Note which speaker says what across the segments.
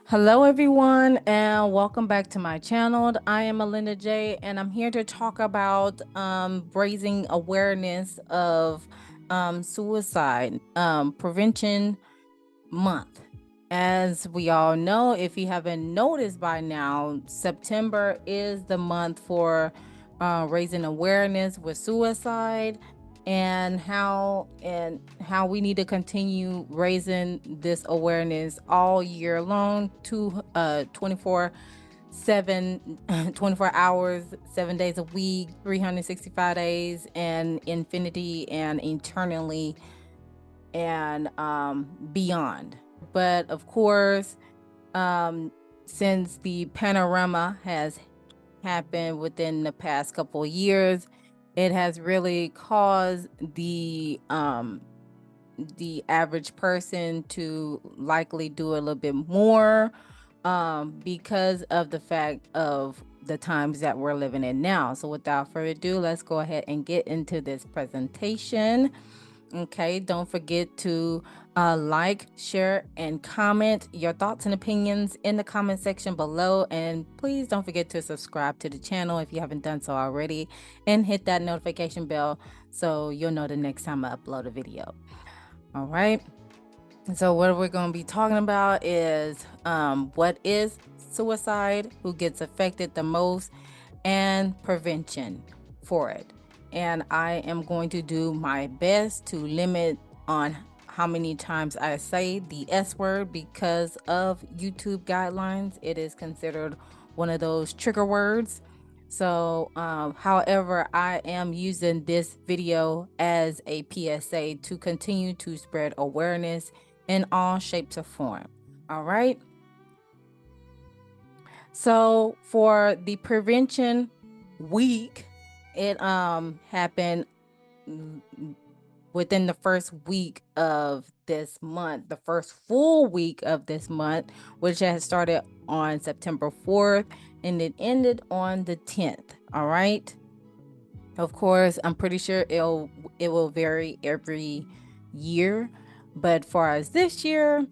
Speaker 1: Hello, everyone, and welcome back to my channel. I am Molinda Jae, and I'm here to talk about raising awareness of suicide prevention month. As we all know, if you haven't noticed by now, September is the month for raising awareness with suicide and how we need to continue raising this awareness all year long to 7 24 hours, 7 days a week, 365 days, and infinity and eternally and beyond. But of course, um, since the panorama has happened within the past couple of years, it has really caused the average person to likely do a little bit more because of the fact of the times that we're living in now. So without further ado, let's go ahead and get into this presentation. Okay, don't forget to like, share, and comment your thoughts and opinions in the comment section below. And please don't forget to subscribe to the channel if you haven't done so already, and hit that notification bell so you'll know the next time I upload a video. All right. So what we're going to be talking about is what is suicide, who gets affected the most, and prevention for it. And I am going to do my best to limit on how many times I say the S word because of YouTube guidelines. It is considered one of those trigger words. So, however, I am using this video as a PSA to continue to spread awareness in all shapes or form. All right. So for the prevention week, it happened within the first week of this month, the first full week of this month, which has started on September 4th and it ended on the 10th. All right. Of course, I'm pretty sure it will vary every year, but for us this year,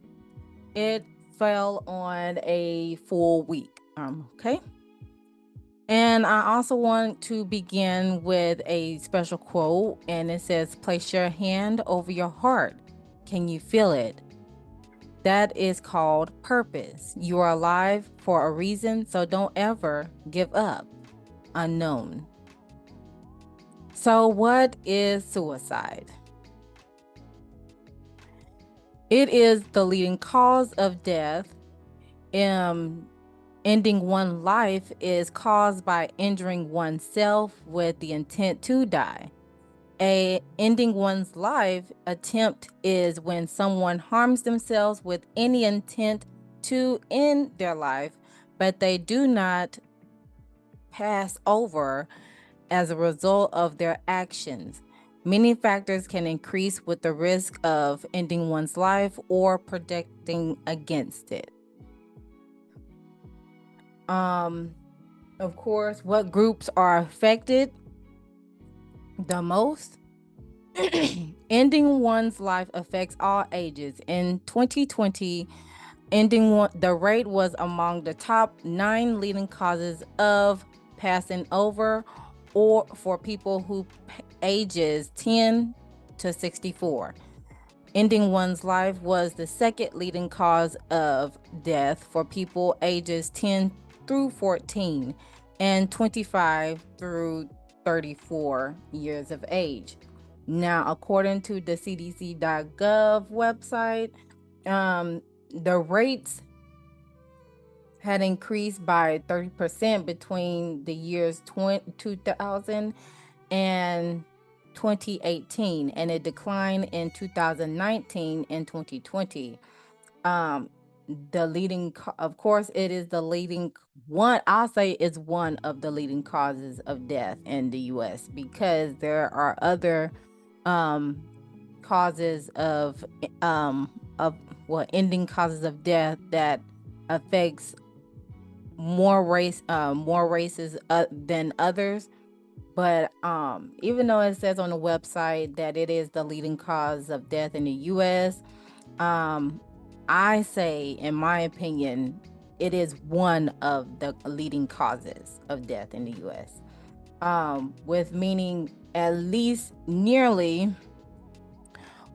Speaker 1: it fell on a full week. Okay. And I also want to begin with a special quote, and it says, "Place your hand over your heart. Can you feel it?" That is called purpose. You are alive for a reason, so don't ever give up. Unknown. So, what is suicide? It is the leading cause of death. Um, Ending one life is caused by injuring oneself with the intent to die. A ending one's life attempt is when someone harms themselves with any intent to end their life, but they do not pass over as a result of their actions. Many factors can increase with the risk of ending one's life or protecting against it. Um, of course, what groups are affected the most? Ending one's life affects all ages. In 2020, the rate was among the top 9 leading causes of passing over or for people who ages 10 to 64. Ending one's life was the second leading cause of death for people ages 10 through 14 and 25 through 34 years of age. Now, according to the CDCgov website, the rates had increased by 30% between the years 2000 and 2018, and it declined in 2019 and 2020. Um, of course, it is the leading one. I'll say it's one of the leading causes of death in the U.S. because there are other um, causes of ending causes of death that affects more races than others. But even though it says on the website that it is the leading cause of death in the U.S., um, I say, in my opinion, it is one of the leading causes of death in the U.S. With meaning at least nearly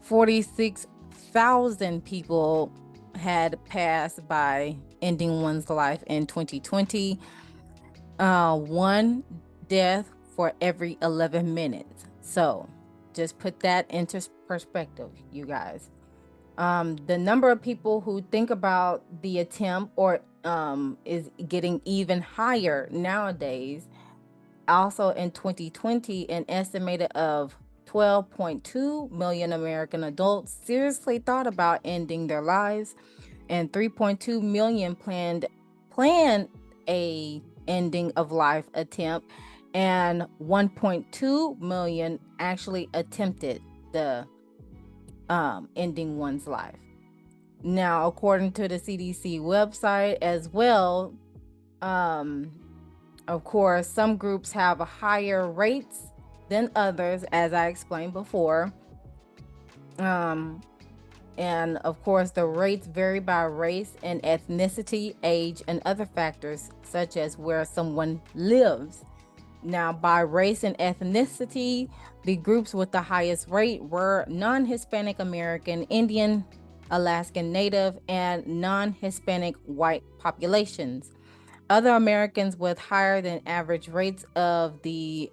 Speaker 1: 46,000 people had passed by ending one's life in 2020. One death for every 11 minutes. So just put that into perspective, you guys. The number of people who think about the attempt or is getting even higher nowadays. Also in 2020, an estimated of 12.2 million American adults seriously thought about ending their lives, and 3.2 million planned a ending of life attempt, and 1.2 million actually attempted the ending one's life. Now, according to the CDC website as well, of course, some groups have higher rates than others, as I explained before. And of course, the rates vary by race and ethnicity, age, and other factors, such as where someone lives. Now, by race and ethnicity, the groups with the highest rate were non-Hispanic American, Indian, Alaskan Native, and non-Hispanic white populations. Other Americans with higher than average rates of the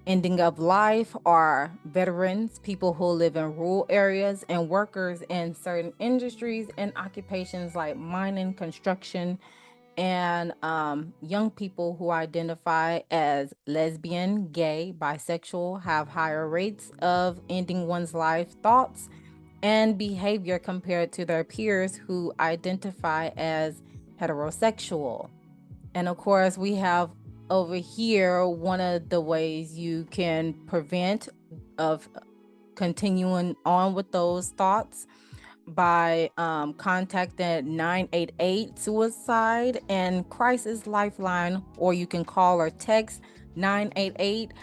Speaker 1: ending of life are veterans, people who live in rural areas, and workers in certain industries and occupations like mining, construction, and young people who identify as lesbian, gay, bisexual have higher rates of ending one's life thoughts and behavior compared to their peers who identify as heterosexual. And of course, we have over here one of the ways you can prevent of continuing on with those thoughts by contacting 988 suicide and crisis lifeline, or you can call or text 988,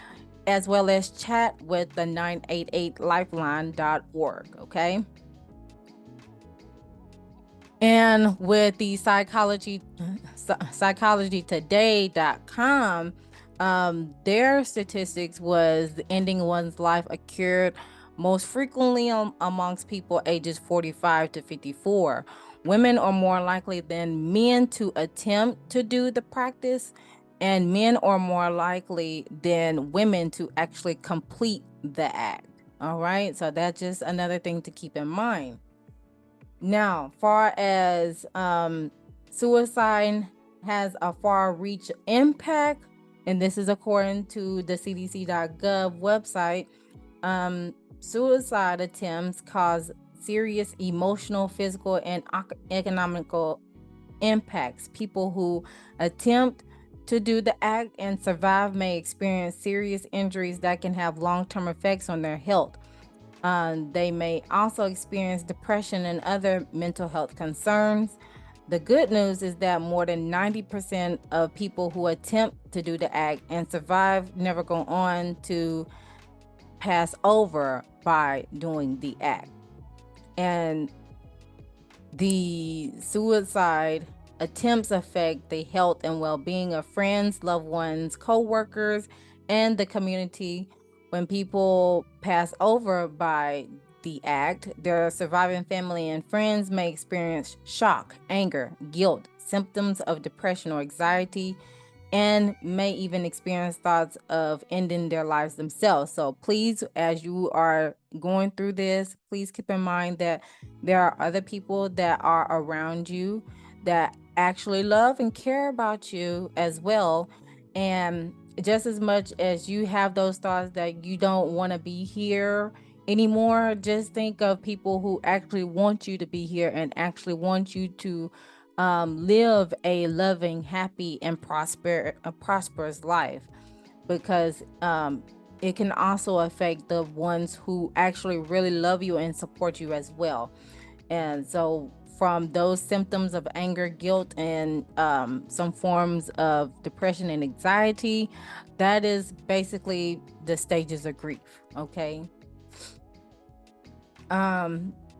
Speaker 1: as well as chat with the 988lifeline.org. Okay. And with the psychologytoday.com, their statistics was ending one's life occurred most frequently amongst people ages 45 to 54. Women are more likely than men to attempt to do the practice, and men are more likely than women to actually complete the act. All right, so that's just another thing to keep in mind. Now, far as suicide has a far reach impact, and this is according to the CDC.gov website, suicide attempts cause serious emotional, physical, and economical impacts. People who attempt to do the act and survive may experience serious injuries that can have long-term effects on their health. They may also experience depression and other mental health concerns. The good news is that more than 90% of people who attempt to do the act and survive never go on to pass over by doing the act. And the suicide attempts affect the health and well-being of friends, loved ones, co-workers, and the community. When people pass over by the act, their surviving family and friends may experience shock, anger, guilt, symptoms of depression or anxiety, and may even experience thoughts of ending their lives themselves. So please, as you are going through this, please keep in mind that there are other people that are around you that actually love and care about you as well. And just as much as you have those thoughts that you don't want to be here anymore, just think of people who actually want you to be here and actually want you to live a loving, happy, and prosperous life, because it can also affect the ones who actually really love you and support you as well. And so, from those symptoms of anger, guilt, and some forms of depression and anxiety, that is basically the stages of grief. Okay.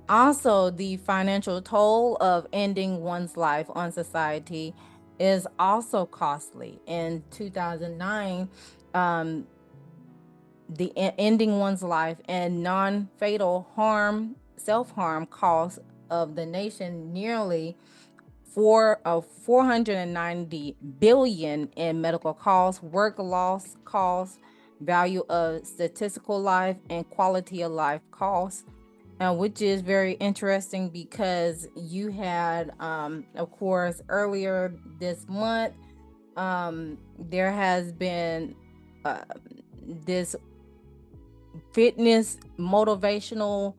Speaker 1: Also, the financial toll of ending one's life on society is also costly. In 2009, um, the ending one's life and non-fatal harm, self-harm costs of the nation nearly 490 billion in medical costs, work loss costs, value of statistical life, and quality of life costs. Which is very interesting because you had, of course, earlier this month, there has been uh, this fitness motivational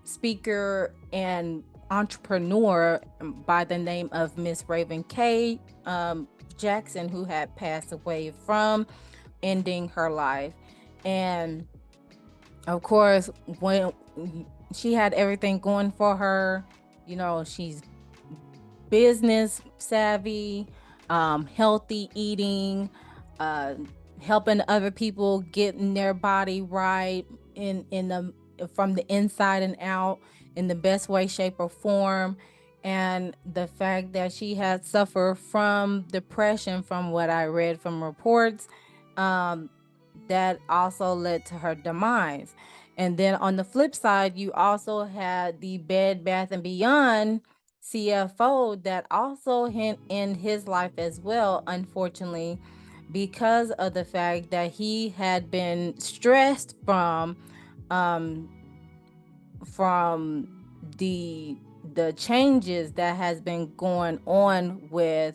Speaker 1: speaker and entrepreneur by the name of Miss Raven K. Jackson, who had passed away from ending her life. And of course, when she had everything going for her, she's business savvy, healthy eating, uh, helping other people getting their body right in the from the inside and out in the best way, shape, or form. And the fact that she had suffered from depression, from what I read from reports, um, that also led to her demise. And then on the flip side, you also had the Bed Bath and Beyond CFO that also in his life as well, unfortunately, because of the fact that he had been stressed um from the changes that has been going on with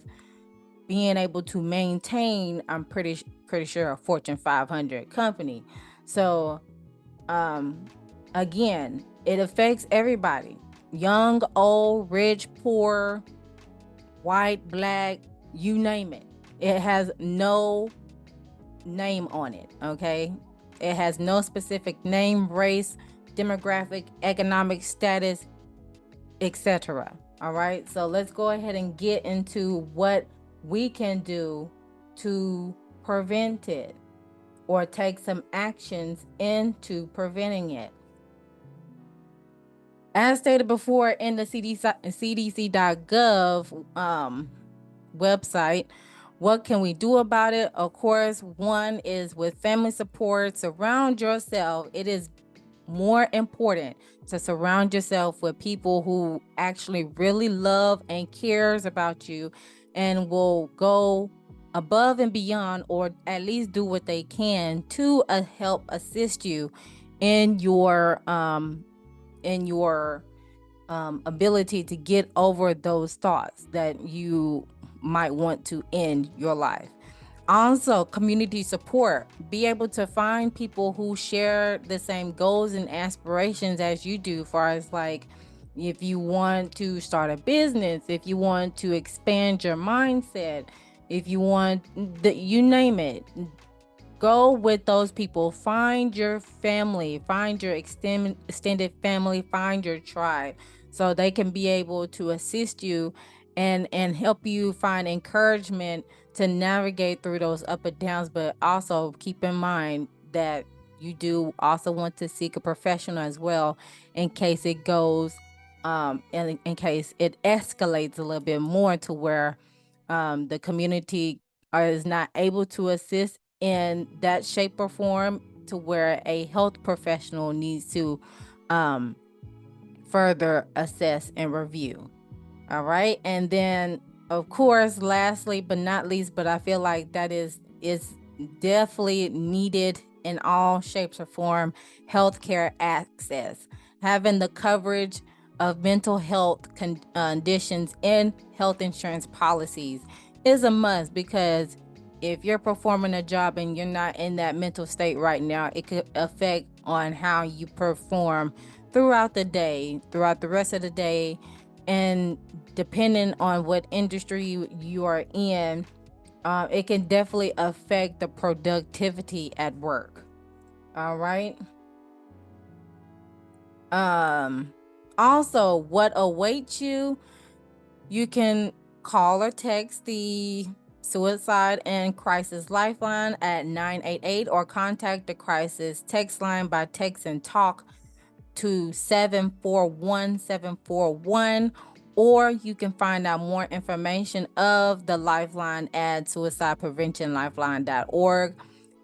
Speaker 1: being able to maintain, I'm pretty sure, a Fortune 500 company. So um again, it affects everybody, young, old, rich, poor, white, black, you name it. It has no name on it, okay? It has no specific name, race, demographic, economic status, etc. All right? So let's go ahead and get into what we can do to prevent it or take some actions into preventing it. As stated before in the CDC.gov website, what can we do about it? Of course, one is with family support. Surround yourself. It is more important to surround yourself with people who actually really love and cares about you and will go above and beyond, or at least do what they can to help assist you in your ability to get over those thoughts that you might want to end your life. Also, community support. Be able to find people who share the same goals and aspirations as you do, far as like if you want to start a business, if you want to expand your mindset, if you want you name it. Go with those people. Find your family, find your extended family, find your tribe, so they can be able to assist you and help you find encouragement to navigate through those up and downs. But also keep in mind that you do also want to seek a professional as well, in case it goes in case it escalates a little bit more to where the community is not able to assist in that shape or form, to where a health professional needs to um, further assess and review. All right. And then, of course, lastly but not least, but I feel like that is definitely needed in all shapes or form, healthcare access. Having the coverage of mental health conditions in health insurance policies is a must, because if you're performing a job and you're not in that mental state right now, it could affect on how you perform throughout the day, throughout the rest of the day. And depending on what industry you are in, it can definitely affect the productivity at work. All right. Also, what awaits you? You can call or text the Suicide and Crisis Lifeline at 988, or contact the crisis text line by text and talk to 741-741, or you can find out more information of the Lifeline at suicidepreventionlifeline.org,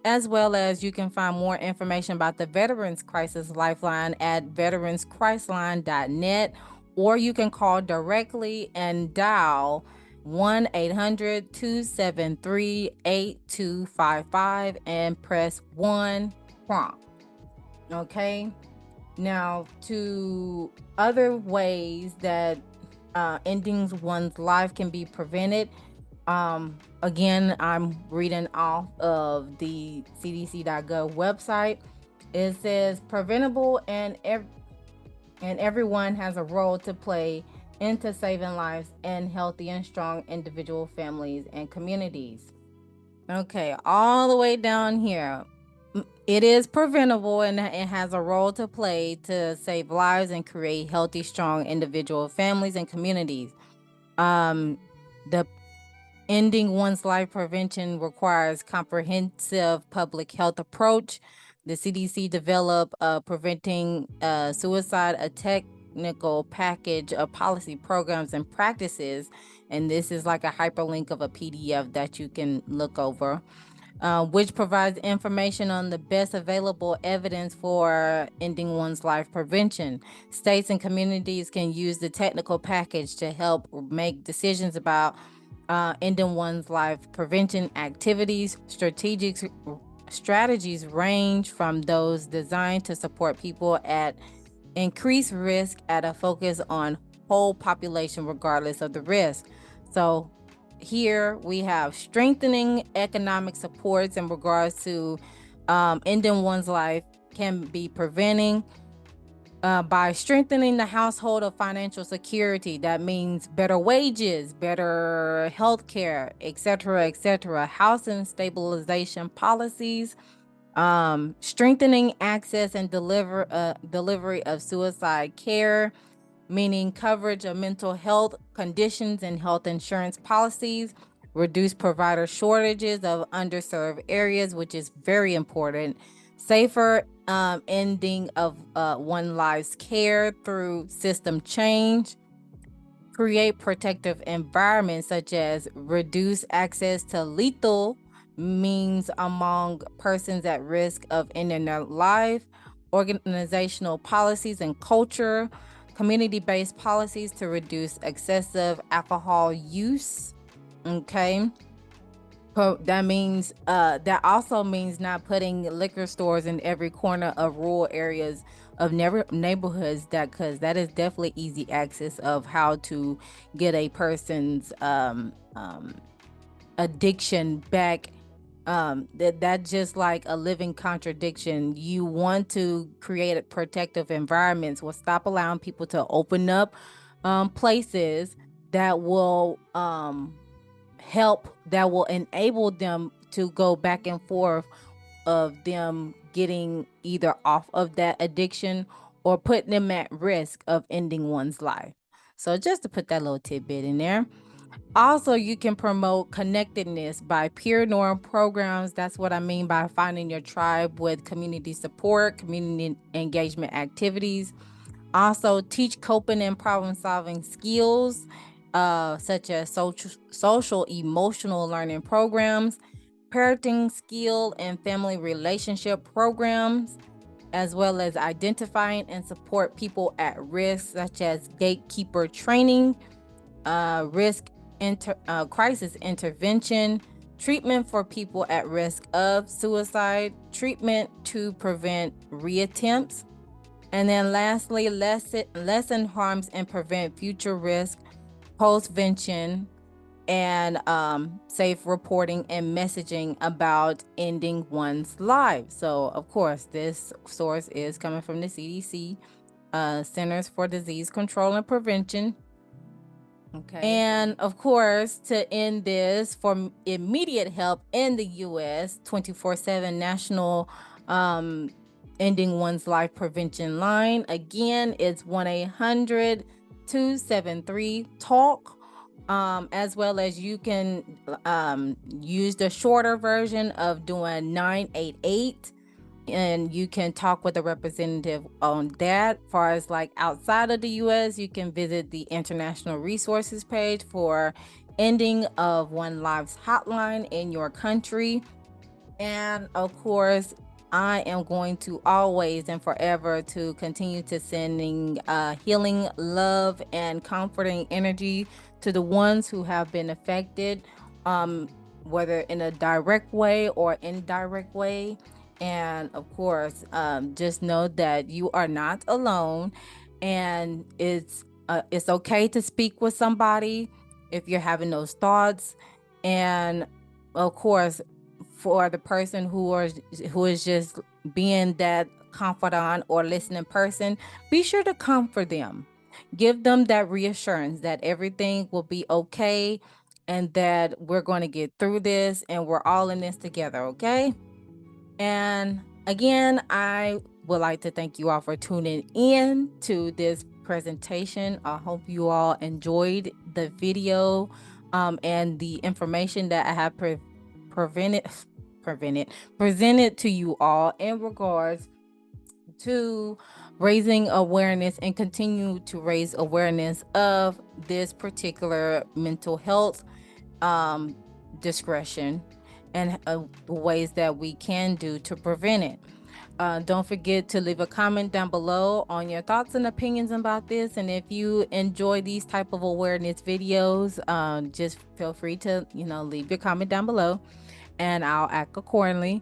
Speaker 1: as well as you can find more information about the Veterans Crisis Lifeline at veteranscriseline.net, or you can call directly and dial 1-800-273-8255 and press 1 prompt. Okay. Now, to other ways that endings one's life can be prevented. Again, I'm reading off of the CDC.gov website. It says preventable, and everyone has a role to play into saving lives and healthy and strong individual families and communities. Okay, all the way down here. It is preventable, and it has a role to play to save lives and create healthy, strong individual families and communities. The ending one's life prevention requires comprehensive public health approach. The CDC developed preventing suicide, a technical package of policy programs and practices, and this is like a hyperlink of a PDF that you can look over. Which provides information on the best available evidence for ending one's life prevention. States and communities can use the technical package to help make decisions about ending one's life prevention activities. Strategies range from those designed to support people at increased risk at a focus on whole population regardless of the risk. So here we have strengthening economic supports in regards to ending one's life can be preventing by strengthening the household of financial security. That means better wages, better health care, etc., etc. Housing stabilization policies, strengthening access and delivery of suicide care, meaning coverage of mental health conditions and health insurance policies, reduce provider shortages of underserved areas, which is very important, safer ending of one life's care through system change, create protective environments such as reduce access to lethal means among persons at risk of ending their life, organizational policies and culture, community-based policies to reduce excessive alcohol use. Okay. That means that also means not putting liquor stores in every corner of rural areas of neighborhoods, that because that is definitely easy access of how to get a person's addiction back. That's just like a living contradiction. You want to create protective environments, will stop allowing people to open up places that will help, that will enable them to go back and forth of them getting either off of that addiction or putting them at risk of ending one's life. So just to put that little tidbit in there. Also, you can promote connectedness by peer norm programs. That's what I mean by finding your tribe with community support, community engagement activities. Also, teach coping and problem solving skills, such as social emotional learning programs, parenting skill and family relationship programs, as well as identifying and support people at risk, such as gatekeeper training, crisis intervention, treatment for people at risk of suicide, treatment to prevent reattempts, and then lastly, lessen harms and prevent future risk, postvention, and safe reporting and messaging about ending one's life. So, of course, this source is coming from the CDC, Centers for Disease Control and Prevention. Okay. And of course, to end this, for immediate help in the U.S., 24/7 National Ending One's Life Prevention Line. Again, it's 1-800-273-TALK. As well as you can use the shorter version of doing 988. and you can talk with a representative on that. As far as like outside of the US, you can visit the International Resources page for ending of one life's hotline in your country. And of course, I am going to always and forever to continue to sending healing, love, and comforting energy to the ones who have been affected, um, whether in a direct way or indirect way. And of course, just know that you are not alone, and it's okay to speak with somebody if you're having those thoughts. And of course, for the person who is just being that confidant or listening person, be sure to comfort them. Give them that reassurance that everything will be okay and that we're going to get through this and we're all in this together, okay? And again, I would like to thank you all for tuning in to this presentation. I hope you all enjoyed the video and the information that I have prevented presented to you all in regards to raising awareness and continue to raise awareness of this particular mental health um, discretion and the ways that we can do to prevent it. Don't forget to leave a comment down below on your thoughts and opinions about this. And if you enjoy these type of awareness videos, just feel free to, leave your comment down below and I'll act accordingly.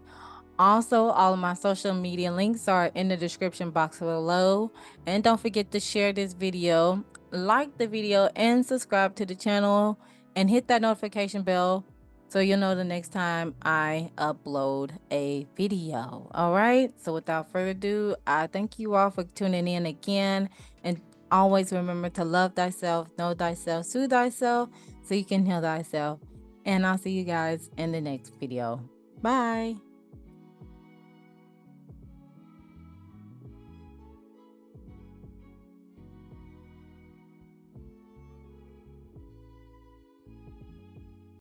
Speaker 1: Also, all of my social media links are in the description box below. And don't forget to share this video, like the video, and subscribe to the channel, and hit that notification bell so you'll know the next time I upload a video. All right. So without further ado, I thank you all for tuning in again. And always remember to love thyself, know thyself, soothe thyself so you can heal thyself. And I'll see you guys in the next video. Bye.